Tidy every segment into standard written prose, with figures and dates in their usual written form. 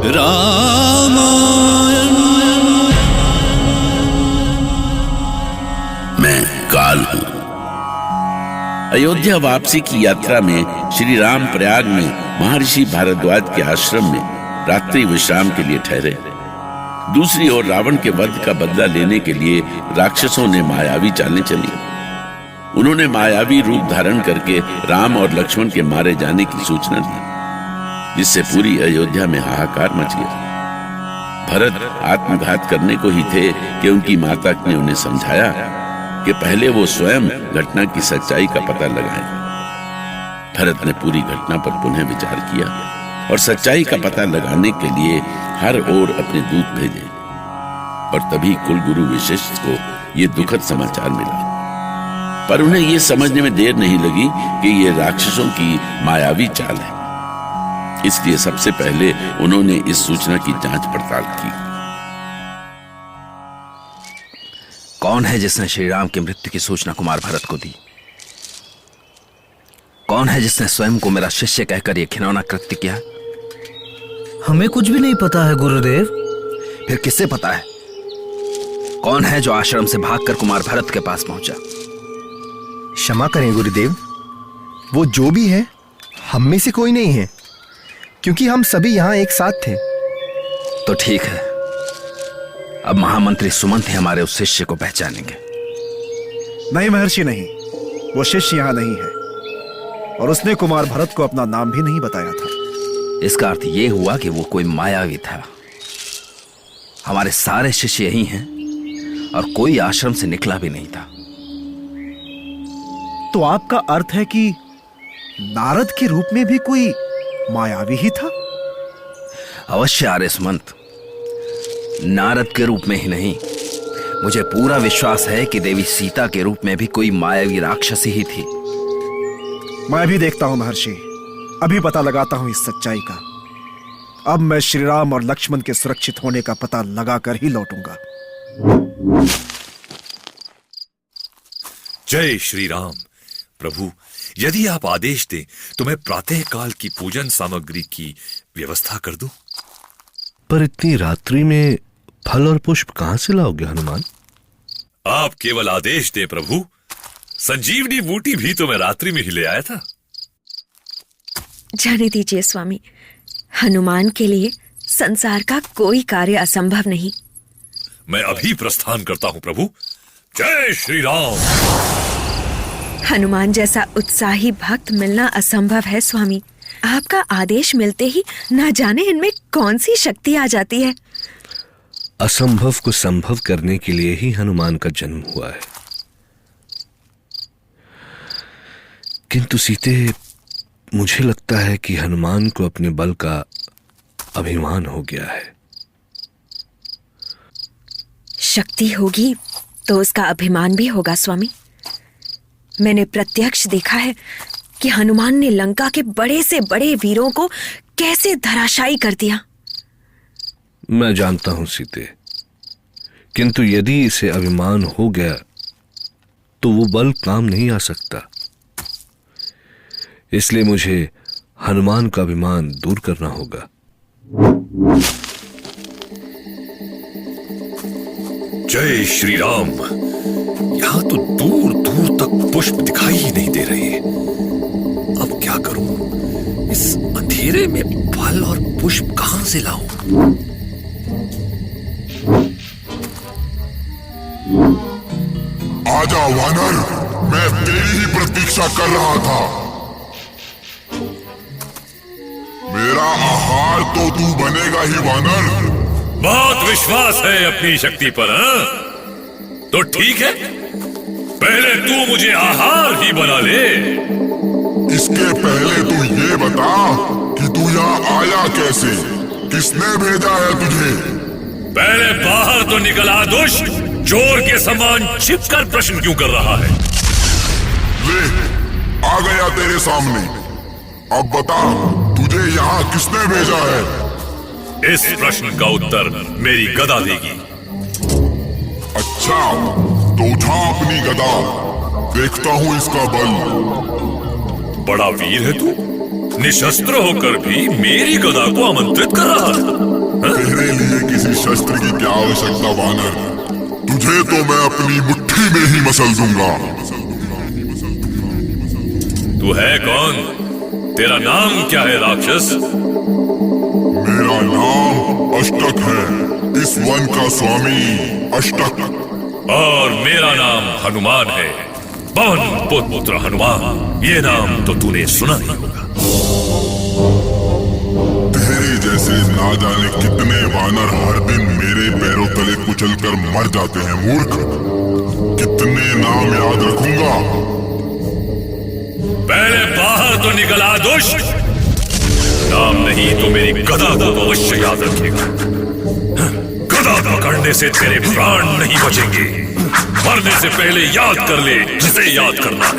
रामायण। मैं काल हूं। अयोध्या वापसी की यात्रा में श्री राम प्रयाग में महर्षि भारद्वाज के आश्रम में रात्रि विश्राम के लिए ठहरे। दूसरी ओर रावण के वध का बदला लेने के लिए राक्षसों ने मायावी चालें चली। उन्होंने मायावी रूप धारण करके राम और लक्ष्मण के मारे जाने की सूचना दी, जिससे पूरी अयोध्या में हाहाकार मच गया। भरत आत्मघात करने को ही थे कि उनकी माता ने उन्हें समझाया कि पहले वो स्वयं घटना की सच्चाई का पता लगाएं। भरत ने पूरी घटना पर पुनः विचार किया और सच्चाई का पता लगाने के लिए हर ओर अपने दूत भेजे। और तभी कुलगुरु वशिष्ठ को ये दुखद समाचार मिला। पर उन्हें ये समझने में देर नहीं लगी कि ये राक्षसों की मायावी चाल है। इसलिए सबसे पहले उन्होंने इस सूचना की जांच पड़ताल की। कौन है जिसने श्री राम की मृत्यु की सूचना कुमार भरत को दी? कौन है जिसने स्वयं को मेरा शिष्य कहकर यह घिनौना कृत्य किया? हमें कुछ भी नहीं पता है गुरुदेव। फिर किसे पता है? कौन है जो आश्रम से भागकर कुमार भरत के पास पहुंचा? क्षमा करें गुरुदेव, वो जो भी है हम में से कोई नहीं है, क्योंकि हम सभी यहाँ एक साथ थे। तो ठीक है, अब महामंत्री सुमंत ही हमारे उस शिष्य को पहचानेंगे। नहीं महर्षि, नहीं, वो शिष्य यहाँ नहीं है और उसने कुमार भरत को अपना नाम भी नहीं बताया था। इसका अर्थ यह हुआ कि वो कोई मायावी था। हमारे सारे शिष्य यही हैं और कोई आश्रम से निकला भी नहीं था। तो आपका अर्थ है कि नारद के रूप में भी कोई मायावी ही था? अवश्य आर्य सुमंत, नारद के रूप में ही नहीं, मुझे पूरा विश्वास है कि देवी सीता के रूप में भी कोई मायावी राक्षसी ही थी। मैं भी देखता हूं महर्षि, अभी पता लगाता हूं इस सच्चाई का। अब मैं श्री राम और लक्ष्मण के सुरक्षित होने का पता लगाकर ही लौटूंगा। जय श्री राम। प्रभु, यदि आप आदेश दें तो मैं प्रातः काल की पूजन सामग्री की व्यवस्था कर दूं। पर इतनी रात्रि में फल और पुष्प कहां से लाओगे हनुमान? आप केवल आदेश दें प्रभु। संजीवनी बूटी भी तो मैं रात्रि में ही ले आया था। जाने दीजिए स्वामी, हनुमान के लिए संसार का कोई कार्य असंभव नहीं। मैं अभी प्रस्थान करता हूं प्रभु। जय श्री राम। हनुमान जैसा उत्साही भक्त मिलना असंभव है स्वामी। आपका आदेश मिलते ही ना जाने इनमें कौन सी शक्ति आ जाती है। असंभव को संभव करने के लिए ही हनुमान का जन्म हुआ है। किंतु सीते, मुझे लगता है कि हनुमान को अपने बल का अभिमान हो गया है। शक्ति होगी तो उसका अभिमान भी होगा स्वामी। मैंने प्रत्यक्ष देखा है कि हनुमान ने लंका के बड़े से बड़े वीरों को कैसे धराशायी कर दिया। मैं जानता हूं सीते, किंतु यदि इसे अभिमान हो गया तो वो बल काम नहीं आ सकता। इसलिए मुझे हनुमान का अभिमान दूर करना होगा। जय श्री राम। यहां तो दूर दूर तक पुष्प दिखाई ही नहीं दे रहे। अब क्या करूं? इस अंधेरे में फल और पुष्प कहां से लाऊं? आजा वानर, मैं तेरी ही प्रतीक्षा कर रहा था। मेरा आहार तो तू बनेगा ही वानर। बहुत विश्वास है अपनी शक्ति पर, हाँ? तो ठीक है, पहले तू मुझे आहार ही बना ले। इसके पहले तू ये बता कि तू यहाँ आया कैसे? किसने भेजा है तुझे? पहले बाहर तो निकल आ दुष्ट। चोर के समान छिपकर प्रश्न क्यों कर रहा है? ले, आ गया तेरे सामने। अब बता, तुझे यहाँ किसने भेजा है? इस प्रश्न का उत्तर मेरी गदा देगी। अच्छा, तो उठा अपनी गदा, देखता हूँ इसका बल। बड़ा वीर है तू, निशस्त्र होकर भी मेरी गदा को आमंत्रित कर रहा है। तेरे लिए किसी शस्त्र की क्या आवश्यकता वानर? तुझे तो मैं अपनी मुट्ठी में ही मसल दूंगा। तू है कौन? तेरा नाम क्या है राक्षस? मेरा नाम अष्टक है, इस वन का स्वामी अष्टक। और मेरा नाम हनुमान है, पवन पुत्र हनुमान। ये नाम तो तूने सुना ही होगा। तेरे जैसे ना जाने कितने वानर हर दिन मेरे पैरों तले कुचलकर मर जाते हैं मूर्ख। कितने नाम याद रखूंगा? पहले बाहर तो निकला दुष्ट। नाम नहीं तो मेरी गदा को तो अवश्य याद रखेगा। गदा पकड़ने से तेरे प्राण नहीं बचेंगे। मरने से पहले याद कर ले जिसे याद करना है।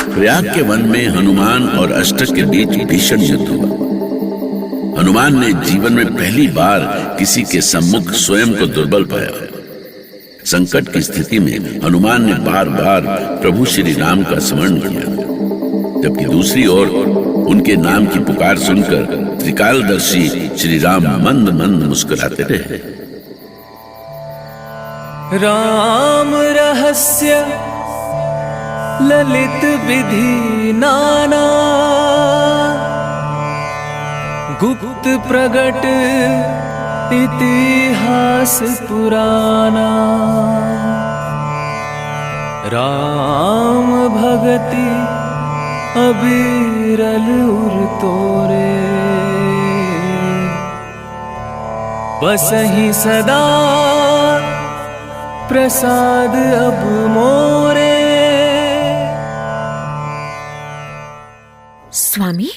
प्रयाग के वन में हनुमान और अष्टक के बीच भीषण युद्ध हुआ। हनुमान ने जीवन में पहली बार किसी के सम्मुख स्वयं को दुर्बल पाया। संकट की स्थिति में हनुमान ने बार बार प्रभु श्री राम का स्मरण किया, जबकि दूसरी ओर उनके नाम की पुकार सुनकर त्रिकालदर्शी श्री राम मंद मंद मुस्कुराते रहे। राम रहस्य ललित विधि नाना, गुप्त प्रगट इतिहास पुराना। राम भगति अबीरल उर तोरे, बसहि सदा प्रसाद अब मोरे। स्वामी,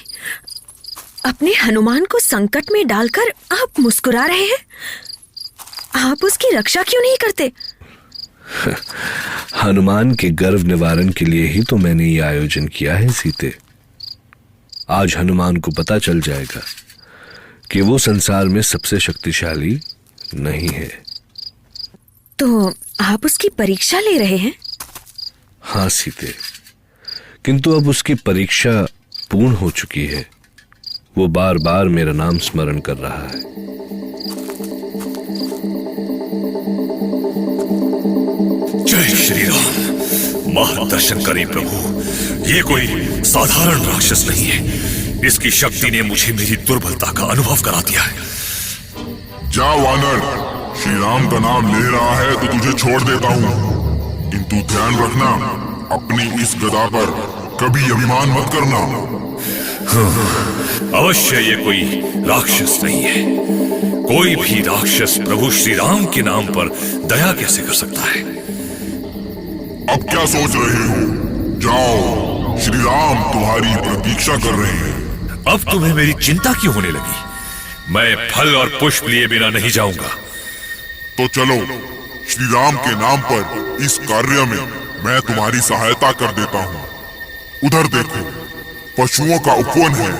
अपने हनुमान को संकट में डालकर आप मुस्कुरा रहे हैं। आप उसकी रक्षा क्यों नहीं करते? हनुमान के गर्व निवारण के लिए ही तो मैंने ये आयोजन किया है सीते। आज हनुमान को पता चल जाएगा कि वो संसार में सबसे शक्तिशाली नहीं है। तो आप उसकी परीक्षा ले रहे हैं? हाँ सीते, किंतु अब उसकी परीक्षा पूर्ण हो चुकी है। वो बार बार मेरा नाम स्मरण कर रहा है। जय श्री राम। मार्गदर्शन करें प्रभु। ये कोई साधारण राक्षस नहीं है। इसकी शक्ति ने मुझे मेरी दुर्बलता का अनुभव करा दिया है। जा वानर, श्री राम का नाम ले रहा है तो तुझे छोड़ देता हूँ, किंतु ध्यान रखना अपनी इस गदा पर कभी अभिमान मत करना। अवश्य ये कोई राक्षस नहीं है। कोई भी राक्षस प्रभु श्री राम के नाम पर दया कैसे कर सकता है? अब क्या सोच रहे हो? जाओ, श्री राम तुम्हारी प्रतीक्षा कर रहे हैं। अब तुम्हें मेरी चिंता क्यों होने लगी? मैं फल और पुष्प लिए बिना नहीं जाऊंगा। तो चलो, श्री राम के नाम पर इस कार्य में मैं तुम्हारी सहायता कर देता हूँ। उधर देखो, पशुओं का उपवन है,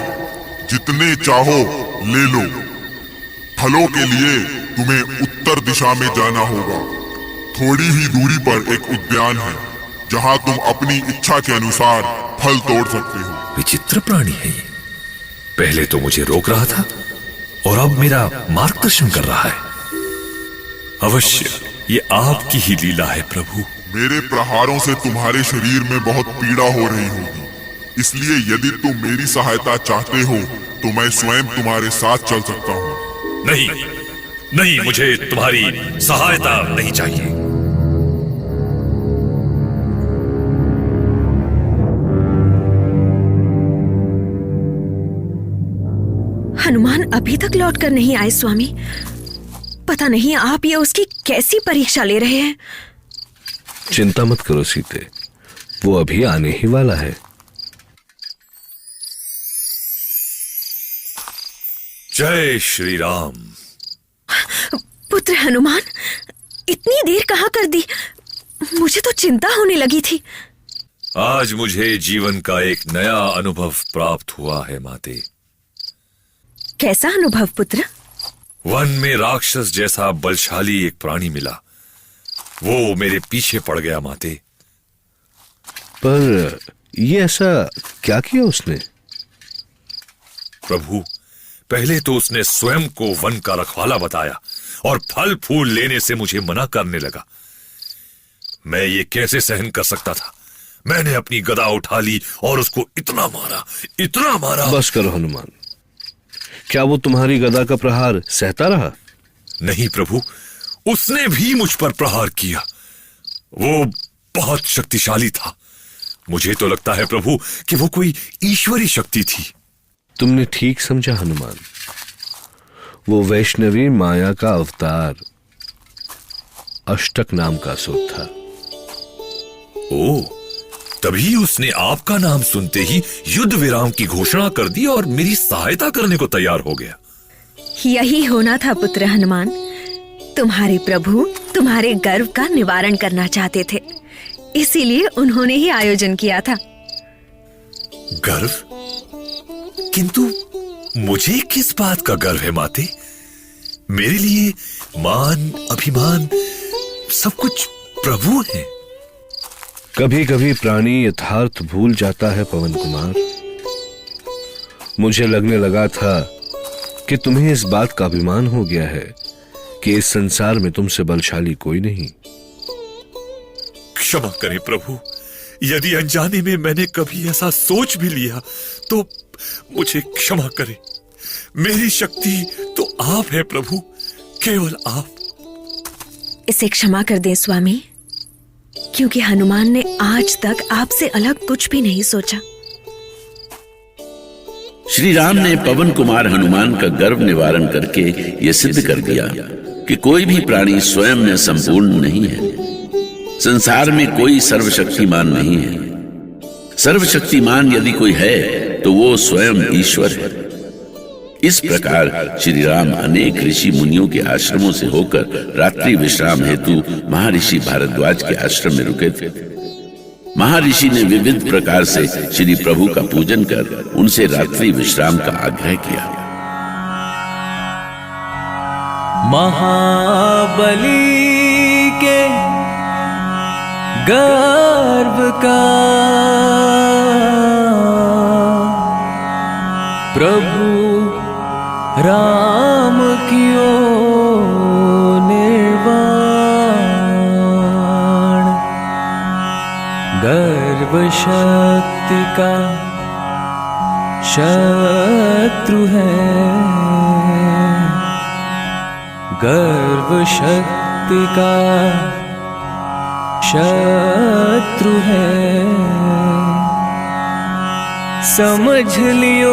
जितने चाहो ले लो। फलों के लिए तुम्हें उत्तर दिशा में जाना होगा। थोड़ी ही दूरी पर एक उद्यान है, जहाँ तुम अपनी इच्छा के अनुसार फल तोड़ सकते हो। विचित्र प्राणी है ये। पहले तो मुझे रोक रहा था और अब मेरा मार्गदर्शन कर रहा है। अवश्य ये आपकी ही लीला है प्रभु। मेरे प्रहारों से तुम्हारे शरीर में बहुत पीड़ा हो रही होगी, इसलिए यदि तुम मेरी सहायता चाहते हो तो मैं स्वयं तुम्हारे साथ चल सकता हूँ। नहीं नहीं, मुझे तुम्हारी सहायता नहीं चाहिए। हनुमान अभी तक लौट कर नहीं आए स्वामी। पता नहीं आप ये उसकी कैसी परीक्षा ले रहे हैं। चिंता मत करो सीते, वो अभी आने ही वाला है। जय श्री राम। पुत्र हनुमान, इतनी देर कहाँ कर दी? मुझे तो चिंता होने लगी थी। आज मुझे जीवन का एक नया अनुभव प्राप्त हुआ है माते। कैसा अनुभव पुत्र? वन में राक्षस जैसा बलशाली एक प्राणी मिला। वो मेरे पीछे पड़ गया माते। पर ये ऐसा क्या किया उसने? प्रभु, पहले तो उसने स्वयं को वन का रखवाला बताया और फल फूल लेने से मुझे मना करने लगा। मैं ये कैसे सहन कर सकता था? मैंने अपनी गदा उठा ली और उसको इतना मारा। बस करो हनुमान, क्या वो तुम्हारी गदा का प्रहार सहता रहा? नहीं प्रभु, उसने भी मुझ पर प्रहार किया। वो बहुत शक्तिशाली था। मुझे तो लगता है प्रभु कि वो कोई ईश्वरी शक्ति थी। तुमने ठीक समझा हनुमान, वो वैष्णवी माया का अवतार अष्टक नाम का असुर था। ओ, तभी उसने आपका नाम सुनते ही युद्ध विराम की घोषणा कर दी और मेरी सहायता करने को तैयार हो गया। यही होना था पुत्र हनुमान। तुम्हारे प्रभु तुम्हारे गर्व का निवारण करना चाहते थे, इसीलिए उन्होंने ही आयोजन किया था। गर्व? किंतु मुझे किस बात का गर्व है माते? मेरे लिए मान, अभिमान सब कुछ प्रभु है। कभी कभी प्राणी यथार्थ भूल जाता है पवन कुमार। मुझे लगने लगा था कि तुम्हें इस बात का अभिमान हो गया है कि इस संसार में तुमसे बलशाली कोई नहीं। क्षमा करें प्रभु, यदि अनजाने में मैंने कभी ऐसा सोच भी लिया तो मुझे क्षमा करें। मेरी शक्ति तो आप है प्रभु, केवल आप। इसे क्षमा कर दें स्वामी, क्योंकि हनुमान ने आज तक आपसे अलग कुछ भी नहीं सोचा। श्री राम ने पवन कुमार हनुमान का गर्व निवारण करके ये सिद्ध कर दिया कि कोई भी प्राणी स्वयं में संपूर्ण नहीं है। संसार में कोई सर्वशक्तिमान नहीं है। सर्वशक्तिमान यदि कोई है तो वो स्वयं ईश्वर है। इस प्रकार श्री राम अनेक ऋषि मुनियों के आश्रमों से होकर रात्रि विश्राम हेतु महर्षि भारद्वाज के आश्रम में रुके थे। महर्षि ने विविध प्रकार से श्री प्रभु का पूजन कर उनसे रात्रि विश्राम का आग्रह किया। महाबली के गर्व का प्रभु राम कियो निर्वाण। गर्व शक्ति का शत्रु है, गर्व शक्ति का शत्रु है, समझ लियो।